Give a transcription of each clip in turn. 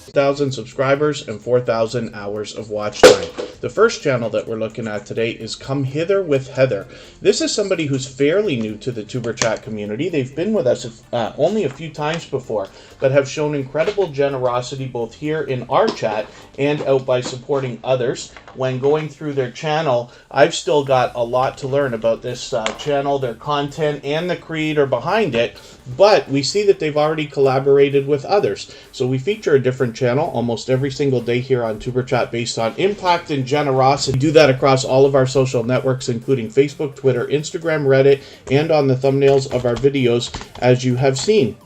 1,000 subscribers and 4,000 hours of watch time. The first channel that we're looking at today is Come Hither with Heather. This is somebody who's fairly new to the Tuber Chat community. They've been with us only a few times before, but have shown incredible generosity both here in our chat and out by supporting others. When going through their channel, I've still got a lot to learn about this channel, their content, and the creator behind it, but we see that they've already collaborated with others. So we feature a different channel almost every single day here on Tuber Chat based on impact and generosity. We do that across all of our social networks, including Facebook, Twitter, Instagram, Reddit, and on the thumbnails of our videos, as you have seen.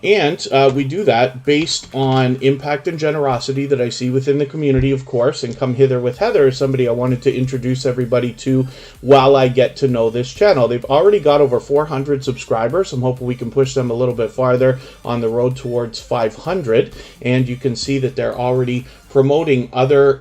And we do that based on impact and generosity that I see within the community, of course. And Come Hither with Heather is somebody I wanted to introduce everybody to while I get to know this channel. They've already got over 400 subscribers. I'm hoping we can push them a little bit farther on the road towards 500. And you can see that they're already promoting other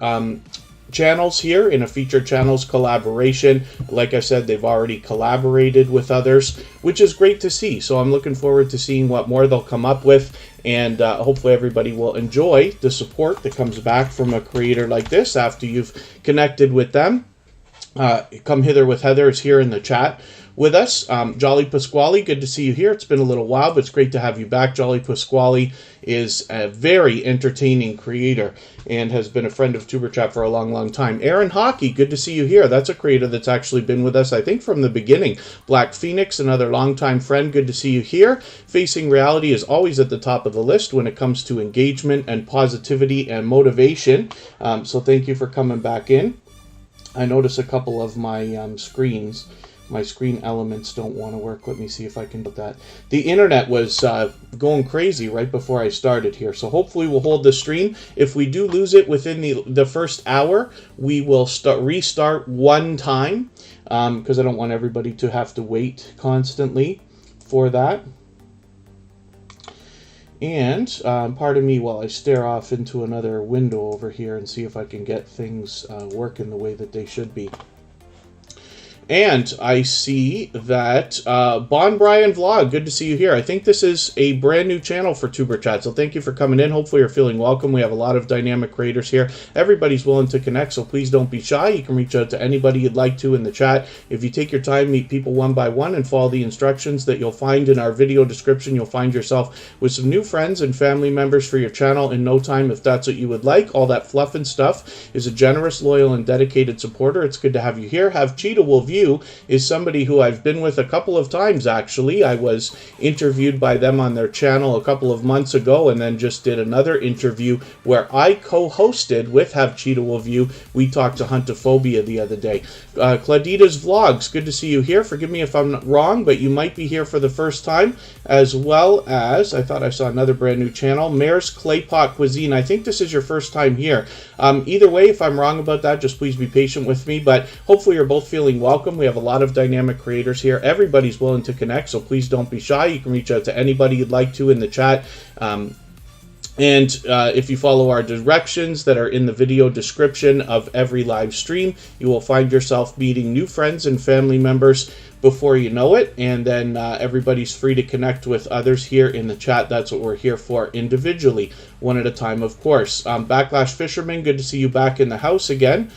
channels here in a featured channels collaboration. Like I said, they've already collaborated with others, which is great to see. So I'm looking forward to seeing what more they'll come up with, and hopefully everybody will enjoy the support that comes back from a creator like this after you've connected with them. Come Hither with Heather is here in the chat with us. Jolly Pasquale, good to see you here. It's been a little while, but it's great to have you back. Jolly Pasquale is a very entertaining creator and has been a friend of Tuber Chat for a long, long time. Aaron Hockey, good to see you here. That's a creator that's actually been with us, I think, from the beginning. Black Phoenix, another longtime friend, good to see you here. Facing Reality is always at the top of the list when it comes to engagement and positivity and motivation. So thank you for coming back in. I notice a couple of my my screen elements don't want to work. Let me see if I can do that. The internet was going crazy right before I started here, so hopefully we'll hold the stream. If we do lose it within the first hour, we will restart one time, because I don't want everybody to have to wait constantly for that. And pardon me while I stare off into another window over here and see if I can get things working the way that they should be. And I see that Bon Brian Vlog, good to see you here. I think this is a brand new channel for Tuber Chat, so thank you for coming in. Hopefully you're feeling welcome. We have a lot of dynamic creators here. Everybody's willing to connect, so please don't be shy. You can reach out to anybody you'd like to in the chat. If you take your time, meet people one by one, and follow the instructions that you'll find in our video description, you'll find yourself with some new friends and family members for your channel in no time if that's what you would like. All that fluff and stuff is a generous, loyal, and dedicated supporter. It's good to have you here. Have Cheetah Will View is somebody who I've been with a couple of times, actually. I was interviewed by them on their channel a couple of months ago, and then just did another interview where I co-hosted with Have Cheetah Will View. We talked to Huntophobia the other day. Claudita's Vlogs, good to see you here. Forgive me if I'm wrong, but you might be here for the first time, as well as, I thought I saw another brand new channel, Mare's Claypot Cuisine. I think this is your first time here. Either way, if I'm wrong about that, just please be patient with me, but hopefully you're both feeling welcome. We have a lot of dynamic creators here. Everybody's willing to connect, so please don't be shy. You can reach out to anybody you'd like to in the chat. If you follow our directions that are in the video description of every live stream, you will find yourself meeting new friends and family members before you know it, and then everybody's free to connect with others here in the chat. That's what we're here for individually, one at a time, of course. Backlash Fisherman, good to see you back in the house again.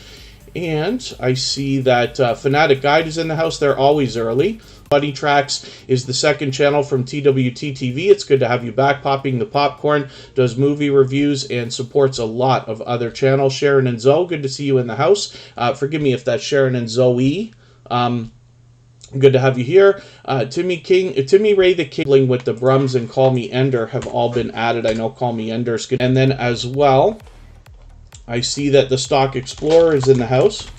And I see that Fanatic Guide is in the house. They're always early. Buddy Tracks is the second channel from TWT TV. It's good to have you back. Popping the Popcorn does movie reviews and supports a lot of other channels. Sharon and Zoe, good to see you in the house. Forgive me if that's Sharon and Zoe. Good to have you here. Timmy Ray the King with the Brums and Call Me Ender have all been added. I know Call Me Ender is good. And then as well, I see that the Stock Explorer is in the house.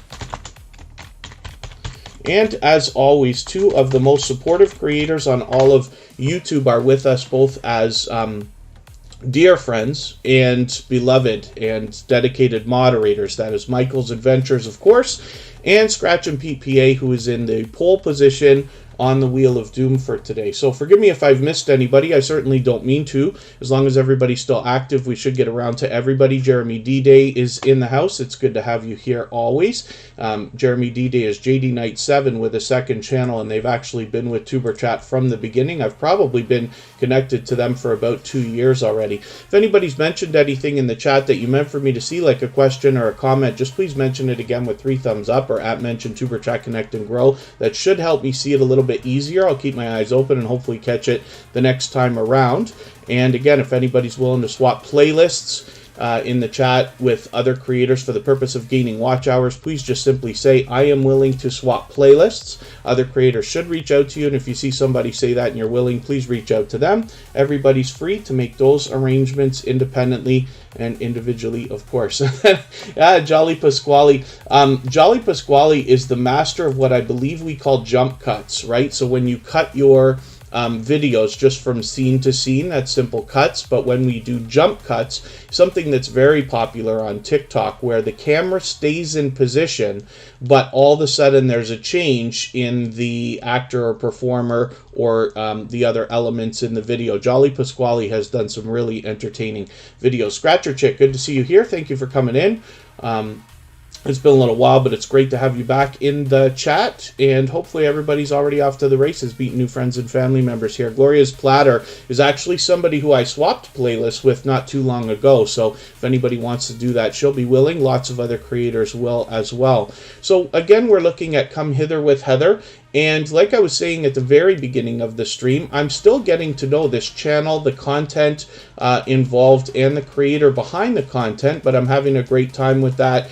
And as always, two of the most supportive creators on all of YouTube are with us, both as dear friends and beloved and dedicated moderators. That is Michael's Adventures, of course, and Scratch and Pete PA, who is in the pole position on the Wheel of Doom for today. So forgive me if I've missed anybody. I certainly don't mean to. As long as everybody's still active, we should get around to everybody. Jeremy D-Day is in the house. It's good to have you here always. Jeremy D-Day is JD Knight 7 with a second channel, and they've actually been with Tuber Chat from the beginning. I've probably been connected to them for about 2 years already. If anybody's mentioned anything in the chat that you meant for me to see, like a question or a comment, just please mention it again with 3 thumbs up or at mention Tuber Chat Connect and Grow. That should help me see it a little bit easier. I'll keep my eyes open and hopefully catch it the next time around. And again, if anybody's willing to swap playlists in the chat with other creators for the purpose of gaining watch hours, please just simply say, I am willing to swap playlists. Other creators should reach out to you, and if you see somebody say that and you're willing, please reach out to them. Everybody's free to make those arrangements independently and individually, of course. Jolly Pasquale. Jolly Pasquale is the master of what I believe we call jump cuts, right? So when you cut your videos just from scene to scene, that's simple cuts. But when we do jump cuts, something that's very popular on TikTok, where the camera stays in position, but all of a sudden there's a change in the actor or performer or the other elements in the video. Jolly Pasquale has done some really entertaining videos. Scratcher Chick, good to see you here. Thank you for coming in. It's been a little while, but it's great to have you back in the chat, and hopefully everybody's already off to the races, beating new friends and family members here. Gloria's Platter is actually somebody who I swapped playlists with not too long ago, so if anybody wants to do that, she'll be willing. Lots of other creators will as well. So again, we're looking at Come Hither with Heather, and like I was saying at the very beginning of the stream, I'm still getting to know this channel, the content involved, and the creator behind the content, but I'm having a great time with that.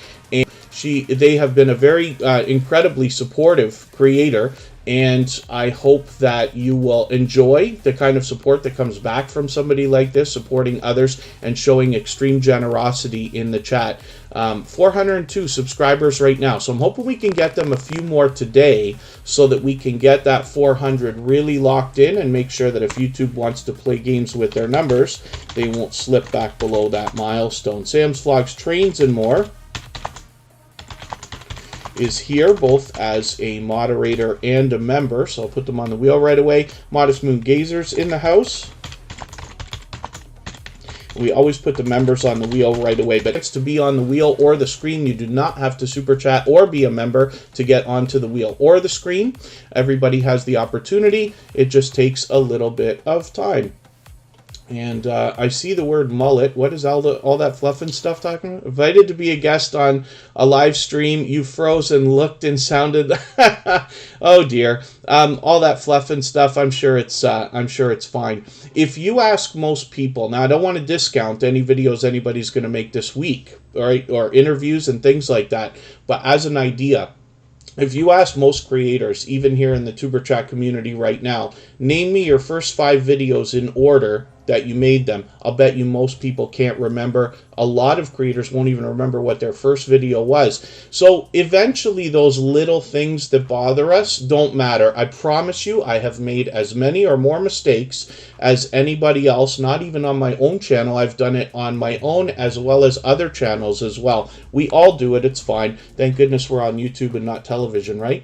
They have been a very incredibly supportive creator, and I hope that you will enjoy the kind of support that comes back from somebody like this, supporting others and showing extreme generosity in the chat. 402 subscribers right now, so I'm hoping we can get them a few more today so that we can get that 400 really locked in and make sure that if YouTube wants to play games with their numbers, they won't slip back below that milestone. Sam's Vlogs, Trains, and More is here both as a moderator and a member, so I'll put them on the wheel right away. Modest Moon Gazers in the house. We always put the members on the wheel right away, but it's to be on the wheel or the screen. You do not have to super chat or be a member to get onto the wheel or the screen. Everybody has the opportunity. It just takes a little bit of time. And I see the word mullet. What is all that fluff and stuff talking about? Invited to be a guest on a live stream. You froze and looked and sounded. Oh dear. All that fluff and stuff. I'm sure it's fine. If you ask most people, now I don't want to discount any videos anybody's going to make this week, all right, or interviews and things like that. But as an idea, if you ask most creators, even here in the Tuber Chat community right now, name me your first 5 videos in order that you made them, I'll bet you most people can't remember. A lot of creators won't even remember what their first video was. So eventually those little things that bother us don't matter. I promise you, I have made as many or more mistakes as anybody else, not even on my own channel. I've done it on my own as well as other channels as well. We all do it, it's fine. Thank goodness we're on YouTube and not television, right?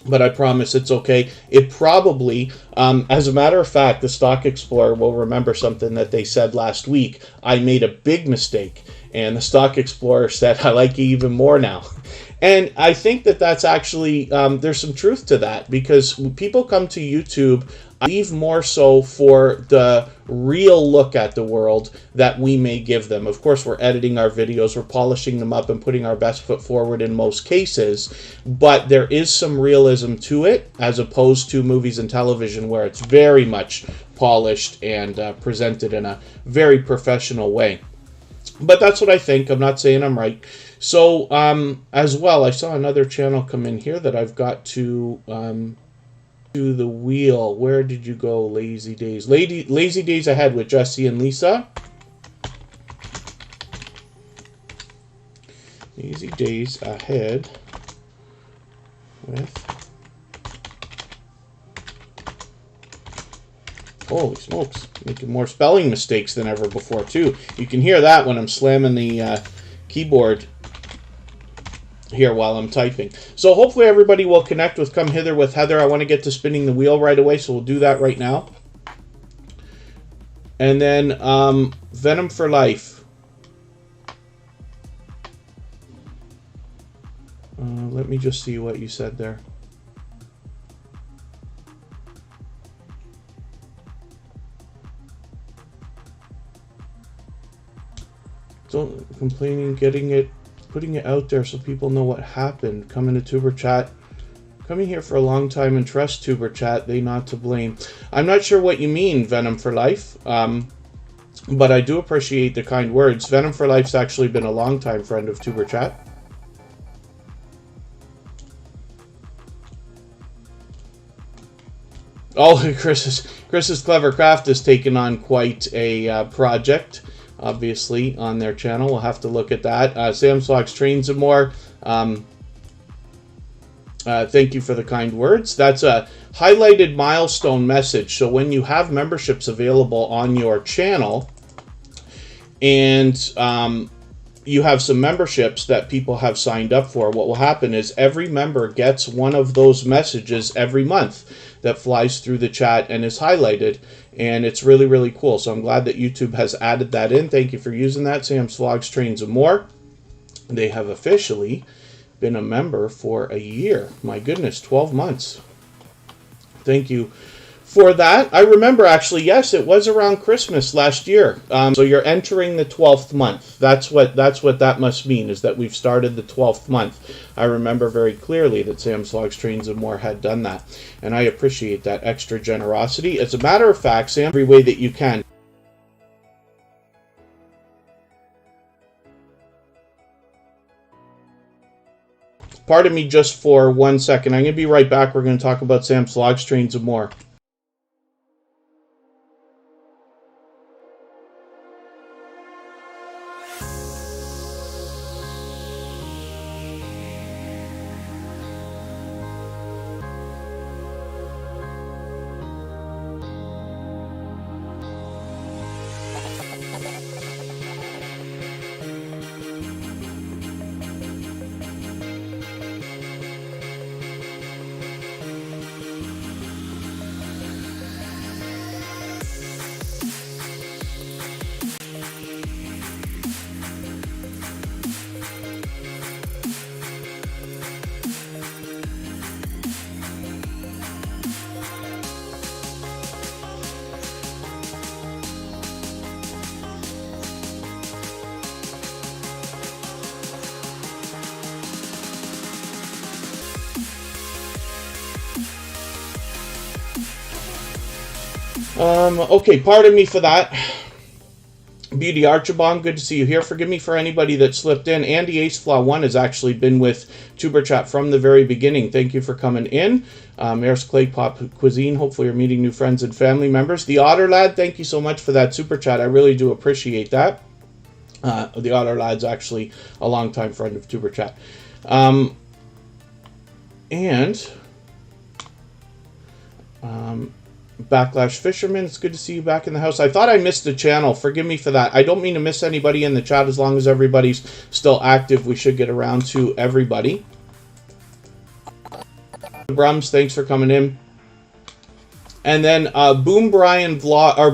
But I promise it's okay. It probably, as a matter of fact, the Stock Explorer will remember something that they said last week. I made a big mistake, and the Stock Explorer said, I like you even more now. And I think that that's actually, there's some truth to that, because people come to YouTube, I believe, more so for the real look at the world that we may give them. Of course, we're editing our videos, we're polishing them up and putting our best foot forward in most cases, but there is some realism to it, as opposed to movies and television where it's very much polished and presented in a very professional way. But that's what I think. I'm not saying I'm right. So, as well, I saw another channel come in here that I've got to the wheel. Where did you go, Lazy Days? Lazy Days Ahead with Jesse and Lisa. Lazy Days Ahead with... Holy smokes, making more spelling mistakes than ever before, too. You can hear that when I'm slamming the keyboard here while I'm typing. So hopefully everybody will connect with Come Hither with Heather. I want to get to spinning the wheel right away, so we'll do that right now. And then Venom for Life. Let me just see what you said there. Don't complaining, putting it out there so people know what happened. Coming to Tuber Chat. Coming here for a long time and trust Tuber Chat, they not to blame. I'm not sure what you mean, Venom for Life, but I do appreciate the kind words. Venom for Life's actually been a long-time friend of Tuber Chat. Oh, Chris's Clever Craft has taken on quite a project, obviously, on their channel. We'll have to look at that. Sam's Vlogs Trains and More. Thank you for the kind words. That's a highlighted milestone message. So when you have memberships available on your channel and you have some memberships that people have signed up for, what will happen is every member gets one of those messages every month that flies through the chat and is highlighted. And it's really, really cool. So I'm glad that YouTube has added that in. Thank you for using that. Sam's Vlogs Trains and More. They have officially been a member for a year. My goodness, 12 months. Thank you for that. I remember, actually, yes, it was around Christmas last year. So you're entering the 12th month. That's what that must mean, is that we've started the 12th month. I remember very clearly that Sam's Vlogs Trains and More had done that, and I appreciate that extra generosity. As a matter of fact, Sam, every way that you can. Pardon me just for 1 second. I'm going to be right back. We're going to talk about Sam's Vlogs Trains and More. Okay, pardon me for that. Beauty Archibald, good to see you here. Forgive me for anybody that slipped in. Andy Aceflaw 1 has actually been with Tuber Chat from the very beginning. Thank you for coming in. Mayor's Clay Pop Cuisine, hopefully you're meeting new friends and family members. The Otter Lad, thank you so much for that Super Chat. I really do appreciate that. The Otter Lad's actually a longtime friend of Tuber Chat. Backlash Fisherman, it's good to see you back in the house. I thought I missed the channel. Forgive me for that. I don't mean to miss anybody in the chat. As long as everybody's still active, we should get around to everybody. Brums, thanks for coming in. And then Bon Brian Vlog.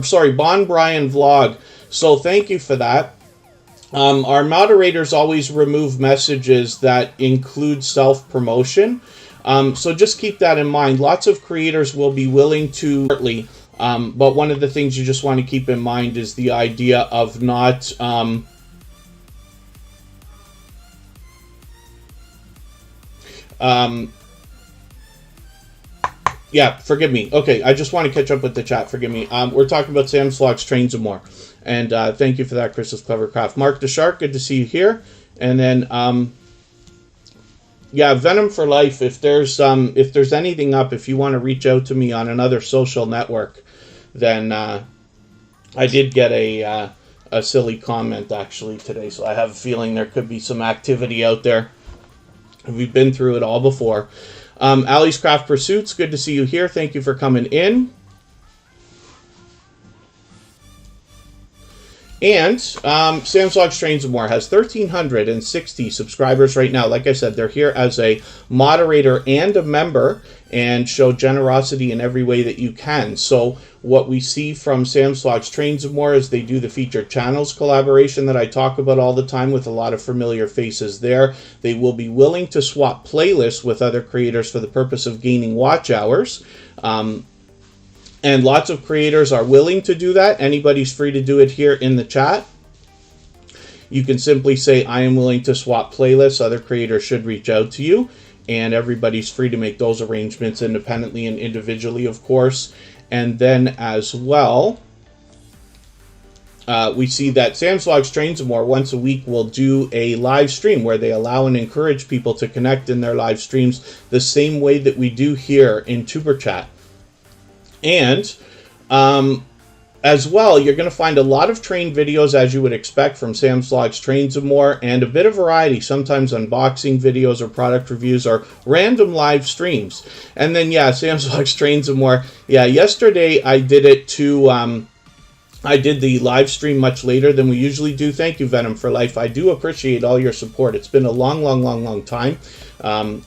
So thank you for that. Our moderators always remove messages that include self-promotion. So just keep that in mind. Lots of creators will be willing to, but one of the things you just want to keep in mind is the idea of not, yeah, forgive me. Okay, I just want to catch up with the chat. Forgive me. We're talking about Sam's Vlogs Trains and More. And thank you for that, Chris's Clever Craft. Mark the Shark, good to see you here. And then, yeah, Venom for Life. If there's anything up, if you want to reach out to me on another social network, then I did get a silly comment actually today, so I have a feeling there could be some activity out there. We've been through it all before. Ali's Craft Pursuits, good to see you here. Thank you for coming in. And Sam's Vlogs Trains and More has 1,360 subscribers right now. Like I said, they're here as a moderator and a member and show generosity in every way that you can. So what we see from Sam's Vlogs Trains and More is they do the featured channels collaboration that I talk about all the time with a lot of familiar faces there. They will be willing to swap playlists with other creators for the purpose of gaining watch hours. And lots of creators are willing to do that. Anybody's free to do it here in the chat. You can simply say, I am willing to swap playlists. Other creators should reach out to you. And everybody's free to make those arrangements independently and individually, of course. And then as well, we see that Sam's Vlogs Trains and More once a week will do a live stream where they allow and encourage people to connect in their live streams the same way that we do here in Superchat. And as well, you're going to find a lot of train videos, as you would expect from Sam's Vlogs Trains and More, and a bit of variety, sometimes unboxing videos or product reviews or random live streams. And then, yeah, Sam's Vlogs Trains and More. Yeah, yesterday I did it to... I did the live stream much later than we usually do. Thank you, Venom for Life. I do appreciate all your support. It's been a long time.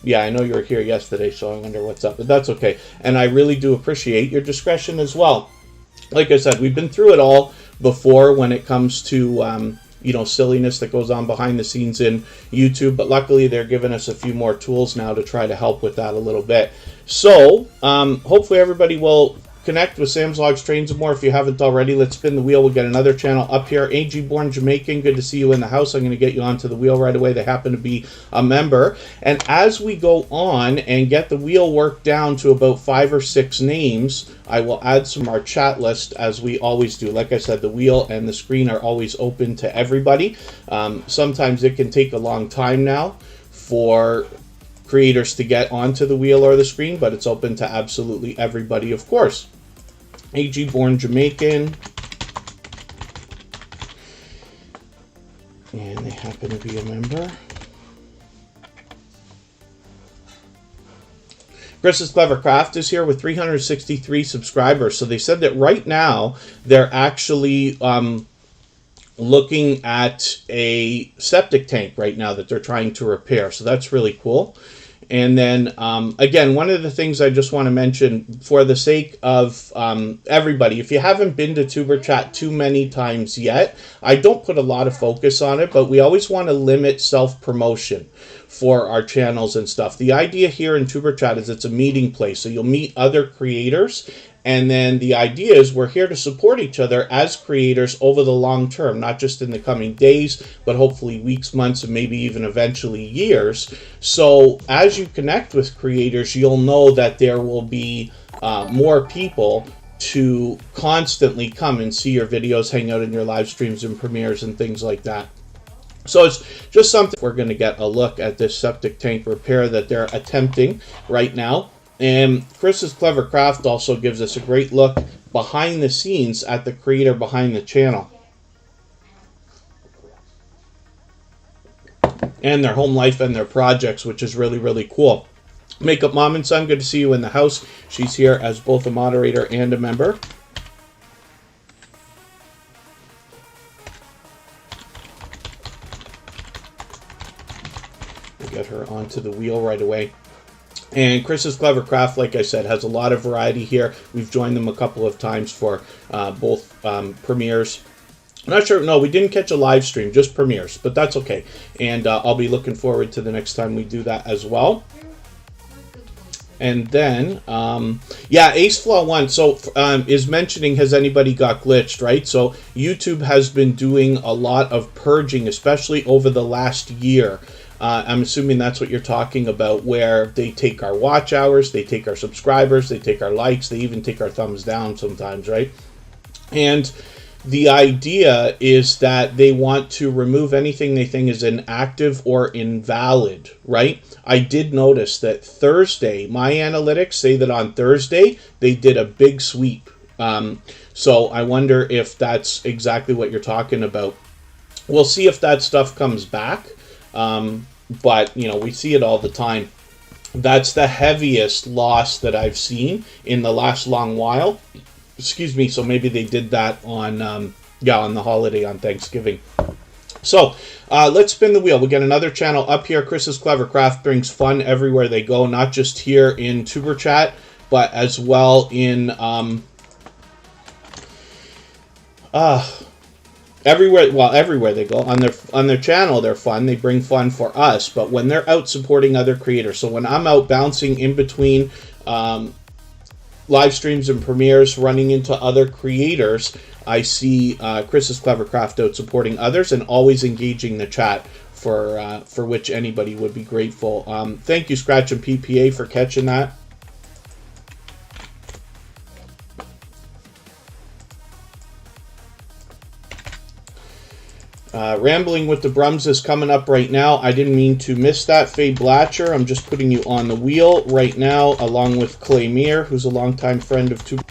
Yeah, I know you were here yesterday, so I wonder what's up, but that's okay. And I really do appreciate your discretion as well. Like I said, we've been through it all before when it comes to, you know, silliness that goes on behind the scenes in YouTube, but luckily they're giving us a few more tools now to try to help with that a little bit. So, hopefully everybody will connect with Sam's Vlogs Trains and More if you haven't already. Let's spin the wheel. We'll get another channel up here. AG Born Jamaican, good to see you in the house. I'm going to get you onto the wheel right away. They happen to be a member. And as we go on and get the wheel worked down to about 5 or 6 names, I will add some our chat list as we always do. Like I said, the wheel and the screen are always open to everybody. Sometimes it can take a long time now for creators to get onto the wheel or the screen, but it's open to absolutely everybody, of course. AG Born Jamaican. And they happen to be a member. Chris's Clever Craft is here with 363 subscribers. So they said that right now they're actually looking at a septic tank right now that they're trying to repair. So that's really cool. And then, again, one of the things I just want to mention for the sake of everybody, if you haven't been to Superchat too many times yet, I don't put a lot of focus on it, but we always want to limit self-promotion for our channels and stuff. The idea here in Superchat is it's a meeting place, so you'll meet other creators. And then the idea is we're here to support each other as creators over the long term, not just in the coming days, but hopefully weeks, months, and maybe even eventually years. So as you connect with creators, you'll know that there will be more people to constantly come and see your videos, hang out in your live streams and premieres and things like that. So it's just something. We're going to get a look at this septic tank repair that they're attempting right now. And Chris's Clever Craft also gives us a great look behind the scenes at the creator behind the channel. And their home life and their projects, which is really, really cool. Makeup Mom and Son, good to see you in the house. She's here as both a moderator and a member. We'll get her onto the wheel right away. And Chris's Clever Craft, like I said, has a lot of variety here. We've joined them a couple of times for both premieres. I'm not sure. No, we didn't catch a live stream, just premieres, but that's okay. And I'll be looking forward to the next time we do that as well. And then, yeah, AceFlaw1 is mentioning, has anybody got glitched, right? So YouTube has been doing a lot of purging, especially over the last year. I'm assuming that's what you're talking about, where they take our watch hours, they take our subscribers, they take our likes, they even take our thumbs down sometimes, right? And the idea is that they want to remove anything they think is inactive or invalid, right? I did notice that Thursday, my analytics say that on Thursday, they did a big sweep. So I wonder if that's exactly what you're talking about. We'll see if that stuff comes back. But, you know, we see it all the time. That's the heaviest loss that I've seen in the last long while. Excuse me, so maybe they did that on Yeah, on the holiday on Thanksgiving. So, let's spin the wheel. We got another channel up here. Chris's Clever Craft brings fun everywhere they go, not just here in Tuber Chat, but as well in everywhere. Well, everywhere they go on their channel, they're fun. They bring fun for us. But when they're out supporting other creators, so when I'm out bouncing in between live streams and premieres, running into other creators, I see Chris's Clever Craft out supporting others and always engaging the chat, for which anybody would be grateful. Thank you, Scratch and PPA, for catching that. Rambling with the Brums is coming up right now. I didn't mean to miss that. Faye Blatcher, I'm just putting you on the wheel right now, along with Clay Meir, who's a longtime friend of Tuber.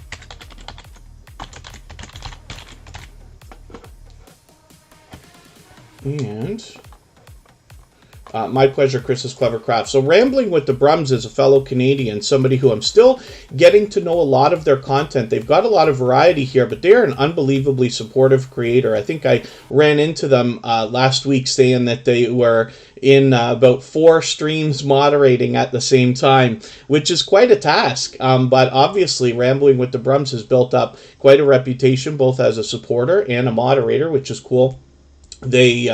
And my pleasure, Chris's Clever Craft. So Rambling with the Brums is a fellow Canadian, somebody who I'm still getting to know a lot of their content. They've got a lot of variety here, but they're an unbelievably supportive creator. I think I ran into them last week saying that they were in about 4 streams moderating at the same time, which is quite a task. But obviously, Rambling with the Brums has built up quite a reputation, both as a supporter and a moderator, which is cool. They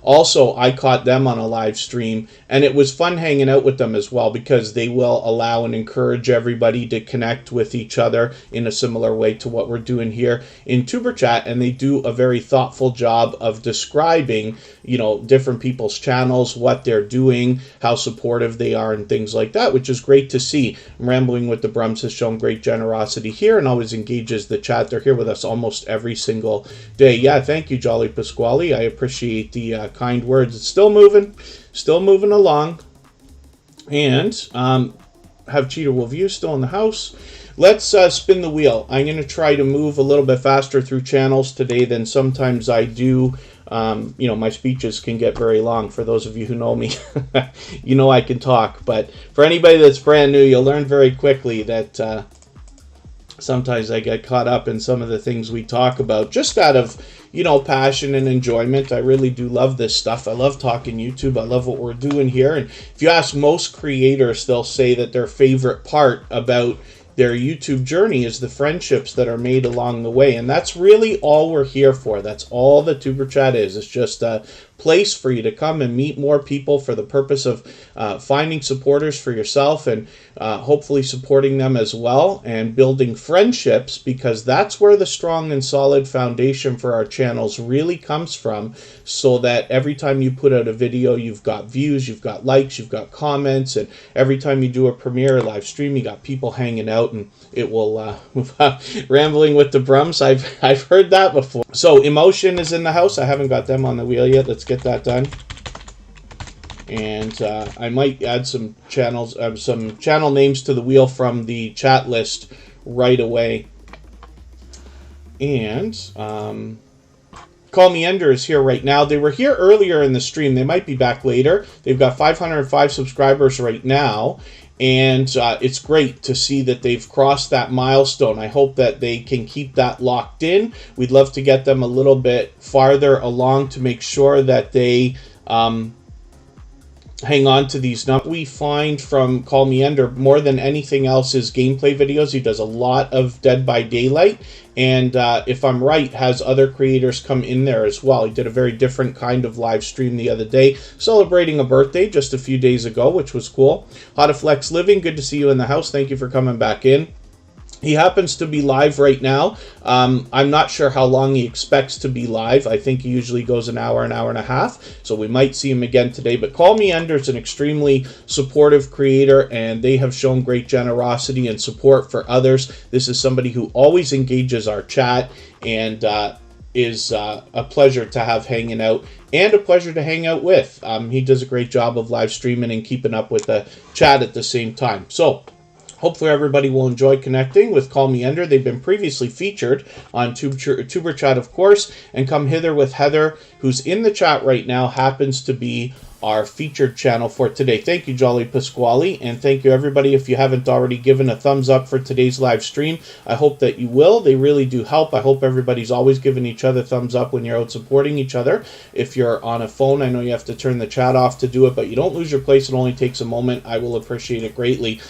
also, I caught them on a live stream, and it was fun hanging out with them as well, because they will allow and encourage everybody to connect with each other in a similar way to what we're doing here in Tuber Chat, and they do a very thoughtful job of describing, you know, different people's channels, what they're doing, how supportive they are, and things like that, which is great to see. Rambling with the Brums has shown great generosity here and always engages the chat. They're here with us almost every single day. Yeah, thank you, Jolly Pasquale. I appreciate the kind words. It's still moving along. And have Cheetah Wolf View still in the house. Let's spin the wheel. I'm going to try to move a little bit faster through channels today than sometimes I do. You know, my speeches can get very long. For those of you who know me, you know I can talk. But for anybody that's brand new, you'll learn very quickly that sometimes I get caught up in some of the things we talk about just out of, you know, passion and enjoyment. I really do love this stuff. I love talking YouTube. I love what we're doing here. And if you ask most creators, they'll say that their favorite part about their YouTube journey is the friendships that are made along the way. And that's really all we're here for. That's all the Tuber Chat is. It's just a place for you to come and meet more people for the purpose of finding supporters for yourself and hopefully supporting them as well, and building friendships, because that's where the strong and solid foundation for our channels really comes from, so that every time you put out a video, you've got views, you've got likes, you've got comments, and every time you do a premiere or live stream, you got people hanging out, and it will Rambling with the Brums, I've heard that before. So Emotion is in the house. I haven't got them on the wheel yet. Let's get that done. And I might add some channels, some channel names to the wheel from the chat list right away. And Call Me Ender is here right now. They were here earlier in the stream. They might be back later. They've got 505 subscribers right now. And it's great to see that they've crossed that milestone. I hope that they can keep that locked in. We'd love to get them a little bit farther along to make sure that they hang on to these numbers. We find from Call Me Ender more than anything else is gameplay videos. He does a lot of Dead by Daylight, and if I'm right, has other creators come in there as well. He did a very different kind of live stream the other day, celebrating a birthday just a few days ago, which was cool. How to Flex Living, good to see you in the house. Thank you for coming back in. He happens to be live right now. I'm not sure how long he expects to be live. I think he usually goes an hour and a half. So we might see him again today. But Call Me Ender is an extremely supportive creator, and they have shown great generosity and support for others. This is somebody who always engages our chat, and is a pleasure to have hanging out, and a pleasure to hang out with. He does a great job of live streaming and keeping up with the chat at the same time. So hopefully everybody will enjoy connecting with Call Me Ender. They've been previously featured on Tuber Chat, of course, and Come Hither with Heather, who's in the chat right now, happens to be our featured channel for today. Thank you, Jolly Pasquale, and thank you, everybody. If you haven't already given a thumbs up for today's live stream, I hope that you will. They really do help. I hope everybody's always giving each other thumbs up when you're out supporting each other. If you're on a phone, I know you have to turn the chat off to do it, but you don't lose your place. It only takes a moment. I will appreciate it greatly.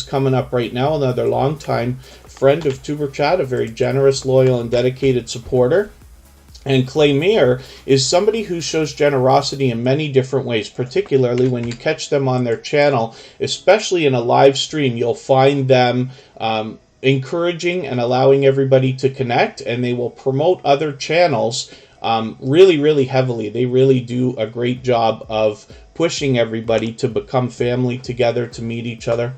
Coming up right now, another longtime friend of Tuber Chat, a very generous, loyal, and dedicated supporter. And Clay Mayer is somebody who shows generosity in many different ways, particularly when you catch them on their channel, especially in a live stream. You'll find them encouraging and allowing everybody to connect, and they will promote other channels really, really heavily. They really do a great job of pushing everybody to become family together, to meet each other.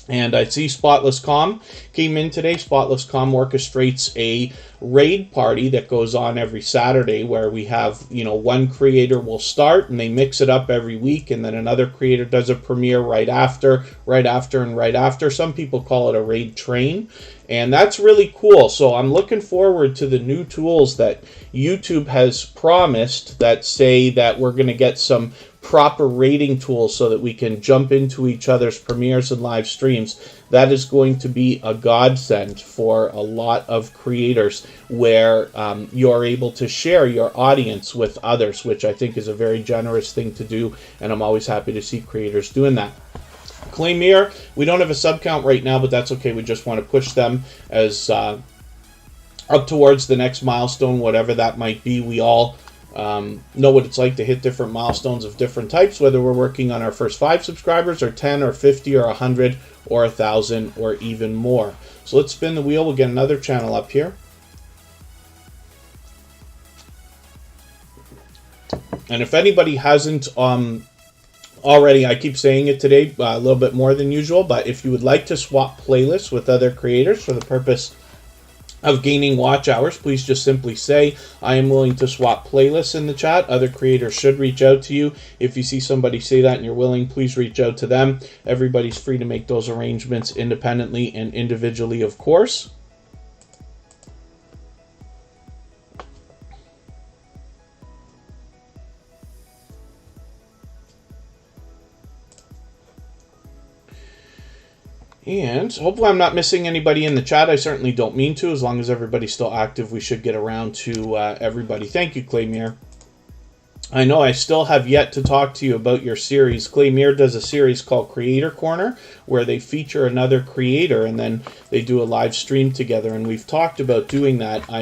And I see Spotless Com came in today. Spotless Com orchestrates a raid party that goes on every Saturday where we have, one creator will start and they mix it up every week, and then another creator does a premiere right after. Some people call it a raid train, and that's really cool. So I'm looking forward to the new tools that YouTube has promised that say that we're going to get some proper rating tools so that we can jump into each other's premieres and live streams. That is going to be a godsend for a lot of creators where you're able to share your audience with others, which I think is a very generous thing to do, and I'm always happy to see creators doing that. Clay Mayer, we don't have a sub count right now, but that's okay. We just want to push them as up towards the next milestone, whatever that might be. We all know what it's like to hit different milestones of different types, whether we're working on our first 5 subscribers or 10 or 50 or 100 or 1,000 or even more. So let's spin the wheel. We'll get another channel up here. And if anybody hasn't already, I keep saying it today a little bit more than usual, but if you would like to swap playlists with other creators for the purpose of gaining watch hours, please just simply say, I am willing to swap playlists in the chat. Other creators should reach out to you. If you see somebody say that and you're willing, please reach out to them. Everybody's free to make those arrangements independently and individually, of course. And hopefully I'm not missing anybody in the chat. I certainly don't mean to. As long as everybody's still active, we should get around to everybody. Thank you, Clay Mayer. I know I still have yet to talk to you about your series. Clay Mayer does a series called Creator Corner, where they feature another creator and then they do a live stream together. And we've talked about doing that.